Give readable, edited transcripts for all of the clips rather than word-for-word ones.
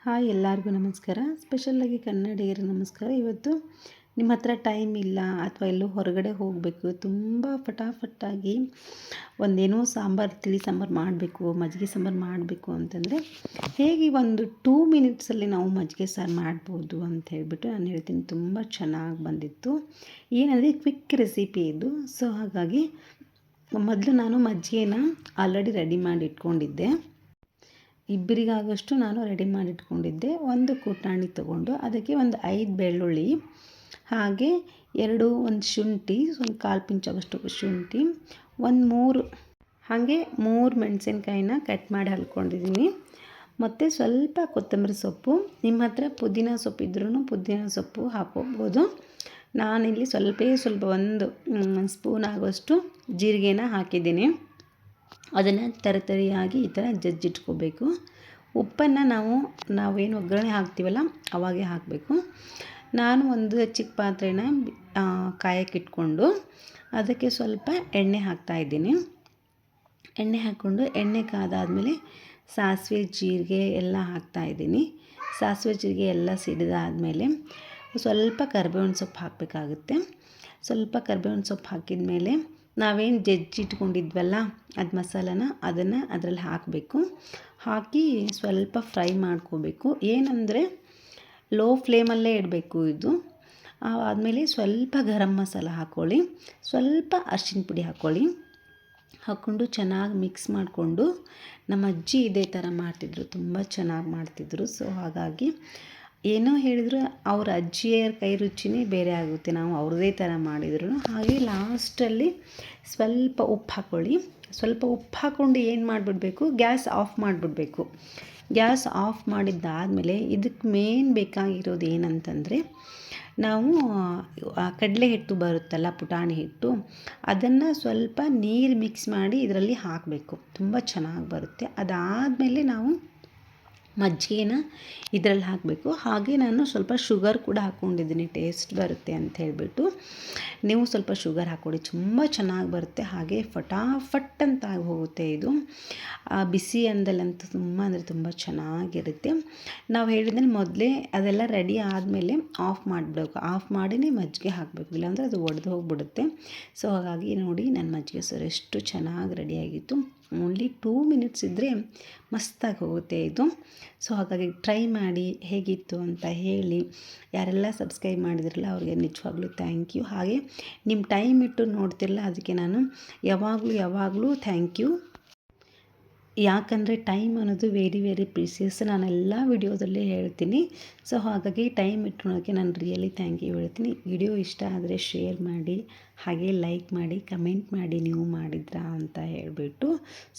Hi ಎಲ್ಲರಿಗೂ ನಮಸ್ಕಾರ. ಸ್ಪೆಷಲ್ಲಾಗಿ ಕನ್ನಡಿಗರಿಗೆ ನಮಸ್ಕಾರ. ಇವತ್ತು ನಿಮ್ಮ ಹತ್ರ ಟೈಮ್ ಇಲ್ಲ ಅಥವಾ ಎಲ್ಲೋ ಹೊರಗಡೆ ಹೋಗಬೇಕು, ತುಂಬ ಫಟಾಫಟ್ಟಾಗಿ ಒಂದೇನೋ ಸಾಂಬಾರು, ತಿಳಿ ಸಾಂಬಾರು ಮಾಡಬೇಕು, ಮಜ್ಜಿಗೆ ಸಾಂಬಾರು ಮಾಡಬೇಕು ಅಂತಂದರೆ ಹೇಗೆ ಒಂದು 2 ಮಿನಿಟ್ಸಲ್ಲಿ ನಾವು ಮಜ್ಜಿಗೆ ಸಾರು ಮಾಡ್ಬೋದು ಅಂತ ಹೇಳ್ಬಿಟ್ಟು ನಾನು ಹೇಳ್ತೀನಿ. ತುಂಬ ಚೆನ್ನಾಗಿ ಬಂದಿತ್ತು. ಏನಂದರೆ ಕ್ವಿಕ್ ರೆಸಿಪಿ ಇದು. ಸೊ ಹಾಗಾಗಿ ಮೊದಲು ನಾನು ಮಜ್ಜಿಗೆನ ಆಲ್ರೆಡಿ ರೆಡಿ ಮಾಡಿ ಇಟ್ಕೊಂಡಿದ್ದೆ. ಇಬ್ಬರಿಗಾಗಷ್ಟು ನಾನು ರೆಡಿ ಮಾಡಿಟ್ಕೊಂಡಿದ್ದೆ. ಒಂದು ಪುಟಾಣಿ ತೊಗೊಂಡು ಅದಕ್ಕೆ ಒಂದು 5 ಬೆಳ್ಳುಳ್ಳಿ, ಹಾಗೆ ಒಂದು ಶುಂಠಿ, ಒಂದು 1/4 ಪಿಂಚಾಗಷ್ಟು ಶುಂಠಿ, ಒಂದು 3 ಮೆಣಸಿನ್ಕಾಯಿನ ಕಟ್ ಮಾಡಿ ಹಾಕ್ಕೊಂಡಿದ್ದೀನಿ. ಮತ್ತು ಸ್ವಲ್ಪ ಕೊತ್ತಂಬರಿ ಸೊಪ್ಪು. ನಿಮ್ಮ ಹತ್ರ ಪುದೀನ ಸೊಪ್ಪು ಇದ್ರೂ ಪುದೀನ ಸೊಪ್ಪು ಹಾಕ್ಕೋಬೋದು. ನಾನಿಲ್ಲಿ ಸ್ವಲ್ಪ ಒಂದು ಸ್ಪೂನ್ ಆಗೋಷ್ಟು ಜೀರಿಗೆನ ಹಾಕಿದ್ದೀನಿ. ಅದನ್ನು ತರಿಯಾಗಿ ಈ ಥರ ಜಜ್ಜಿಟ್ಕೋಬೇಕು. ಉಪ್ಪನ್ನು ನಾವೇನು ಒಗ್ಗರಣೆ ಹಾಕ್ತೀವಲ್ಲ ಅವಾಗೇ ಹಾಕಬೇಕು. ನಾನು ಒಂದು ಚಿಕ್ಕ ಪಾತ್ರೆನ ಕಾಯಕ್ಕಿಟ್ಕೊಂಡು ಅದಕ್ಕೆ ಸ್ವಲ್ಪ ಎಣ್ಣೆ ಹಾಕ್ತಾಯಿದ್ದೀನಿ. ಎಣ್ಣೆ ಹಾಕ್ಕೊಂಡು ಎಣ್ಣೆ ಕಾದಾದಮೇಲೆ ಸಾಸಿವೆ ಜೀರಿಗೆ ಎಲ್ಲ ಹಾಕ್ತಾಯಿದ್ದೀನಿ. ಸಾಸಿವೆ ಜೀರಿಗೆ ಎಲ್ಲ ಸಿಡಿದಾದಮೇಲೆ ಸ್ವಲ್ಪ ಕರಿಬೇವಿನ ಸೊಪ್ಪು ಹಾಕಬೇಕಾಗುತ್ತೆ. ಸ್ವಲ್ಪ ಕರಿಬೇವಿನ ಸೊಪ್ಪು ಹಾಕಿದ ಮೇಲೆ ನಾವೇನು ಜಜ್ಜಿಟ್ಕೊಂಡಿದ್ವಲ್ಲ ಅದು ಮಸಾಲನ ಅದನ್ನು ಅದರಲ್ಲಿ ಹಾಕಬೇಕು. ಹಾಕಿ ಸ್ವಲ್ಪ ಫ್ರೈ ಮಾಡ್ಕೋಬೇಕು. ಏನಂದರೆ ಲೋ ಫ್ಲೇಮಲ್ಲೇ ಇಡಬೇಕು ಇದು. ಆದಮೇಲೆ ಸ್ವಲ್ಪ ಗರಂ ಮಸಾಲ ಹಾಕ್ಕೊಳ್ಳಿ, ಸ್ವಲ್ಪ ಅರಿಶಿನ ಪುಡಿ ಹಾಕ್ಕೊಂಡು ಚೆನ್ನಾಗಿ ಮಿಕ್ಸ್ ಮಾಡಿಕೊಂಡು, ನಮ್ಮ ಅಜ್ಜಿ ಇದೇ ಥರ ಮಾಡ್ತಿದ್ರು, ತುಂಬ ಚೆನ್ನಾಗಿ ಮಾಡ್ತಿದ್ರು. ಸೊ ಹಾಗಾಗಿ ಏನೋ ಹೇಳಿದ್ರು ಅವ್ರ ಅಜ್ಜಿಯರ ಕೈ ರುಚಿನೇ ಬೇರೆ ಆಗುತ್ತೆ. ನಾವು ಅವ್ರದ್ದೇ ಥರ ಮಾಡಿದ್ರು. ಹಾಗೆ ಲಾಸ್ಟಲ್ಲಿ ಸ್ವಲ್ಪ ಉಪ್ಪು ಹಾಕ್ಕೊಳ್ಳಿ. ಸ್ವಲ್ಪ ಉಪ್ಪು ಹಾಕ್ಕೊಂಡು ಏನು ಮಾಡಿಬಿಡ್ಬೇಕು, ಗ್ಯಾಸ್ ಆಫ್ ಮಾಡಿಬಿಡ್ಬೇಕು. ಗ್ಯಾಸ್ ಆಫ್ ಮಾಡಿದ್ದಾದಮೇಲೆ ಇದಕ್ಕೆ ಮೇನ್ ಬೇಕಾಗಿರೋದು ಏನಂತಂದರೆ, ನಾವು ಕಡಲೆ ಹಿಟ್ಟು ಬರುತ್ತಲ್ಲ, ಪುಟಾಣಿ ಹಿಟ್ಟು, ಅದನ್ನು ಸ್ವಲ್ಪ ನೀರು ಮಿಕ್ಸ್ ಮಾಡಿ ಇದರಲ್ಲಿ ಹಾಕಬೇಕು. ತುಂಬ ಚೆನ್ನಾಗಿ ಬರುತ್ತೆ. ಅದಾದಮೇಲೆ ನಾವು ಮಜ್ಜಿಗೆನ ಇದರಲ್ಲಿ ಹಾಕಬೇಕು. ಹಾಗೆ ನಾನು ಸ್ವಲ್ಪ ಶುಗರ್ ಕೂಡ ಹಾಕ್ಕೊಂಡಿದ್ದೀನಿ, ಟೇಸ್ಟ್ ಬರುತ್ತೆ ಅಂತ ಹೇಳಿಬಿಟ್ಟು. ನೀವು ಸ್ವಲ್ಪ ಶುಗರ್ ಹಾಕ್ಕೊಳ್ಳಿ, ತುಂಬ ಚೆನ್ನಾಗಿ ಬರುತ್ತೆ. ಹಾಗೆ ಫಟಾಫಟ್ ಅಂತ ಆಗಿ ಹೋಗುತ್ತೆ ಇದು. ಬಿಸಿ ಅಂದಲ್ಲಂತೂ ತುಂಬ ಚೆನ್ನಾಗಿರುತ್ತೆ. ನಾವು ಹೇಳಿದ್ರೆ ಮೊದಲೇ ಅದೆಲ್ಲ ರೆಡಿ ಆದಮೇಲೆ ಆಫ್ ಮಾಡಿಬಿಡಬೇಕು. ಆಫ್ ಮಾಡಿನೇ ಮಜ್ಜಿಗೆ ಹಾಕಬೇಕು, ಇಲ್ಲಾಂದರೆ ಅದು ಒಡೆದು ಹೋಗಿಬಿಡುತ್ತೆ. ಸೊ ಹಾಗಾಗಿ ನೋಡಿ, ನನ್ನ ಮಜ್ಜಿಗೆ ಸಾರು ಎಷ್ಟು ಚೆನ್ನಾಗಿ ರೆಡಿಯಾಗಿತ್ತು. ಓನ್ಲಿ 2 ಮಿನಿಟ್ಸ್ ಇದ್ದರೆ ಮಸ್ತಾಗಿ ಹೋಗುತ್ತೆ ಇದು. ಸೊ ಹಾಗಾಗಿ ಟ್ರೈ ಮಾಡಿ, ಹೇಗಿತ್ತು ಅಂತ ಹೇಳಿ. ಯಾರೆಲ್ಲ ಸಬ್ಸ್ಕ್ರೈಬ್ ಮಾಡಿದ್ರಲ್ಲ ಅವ್ರಿಗೆ ನಿಜವಾಗ್ಲೂ ಥ್ಯಾಂಕ್ ಯು. ಹಾಗೆ ನಿಮ್ಮ ಟೈಮ್ ಇಟ್ಟು ನೋಡ್ತಿರಲ್ಲ, ಅದಕ್ಕೆ ನಾನು ಯಾವಾಗಲೂ ಥ್ಯಾಂಕ್ ಯು. ಯಾಕಂದರೆ ಟೈಮ್ ಅನ್ನೋದು ವೆರಿ ಪ್ರೀಸಿಯಸ್. ನಾನೆಲ್ಲ ವಿಡಿಯೋದಲ್ಲೇ ಹೇಳ್ತೀನಿ. ಸೊ ಹಾಗಾಗಿ ಟೈಮ್ ಇಟ್ಟುಕೊಳ್ಳೋಕ್ಕೆ ನಾನು ರಿಯಲಿ ಥ್ಯಾಂಕ್ ಯು ಹೇಳ್ತೀನಿ. ವಿಡಿಯೋ ಇಷ್ಟ ಆದರೆ ಶೇರ್ ಮಾಡಿ, ಹಾಗೆ ಲೈಕ್ ಮಾಡಿ, ಕಮೆಂಟ್ ಮಾಡಿ ನೀವು ಮಾಡಿದ್ರಾ ಅಂತ ಹೇಳಿಬಿಟ್ಟು.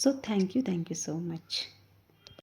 So thank you so much.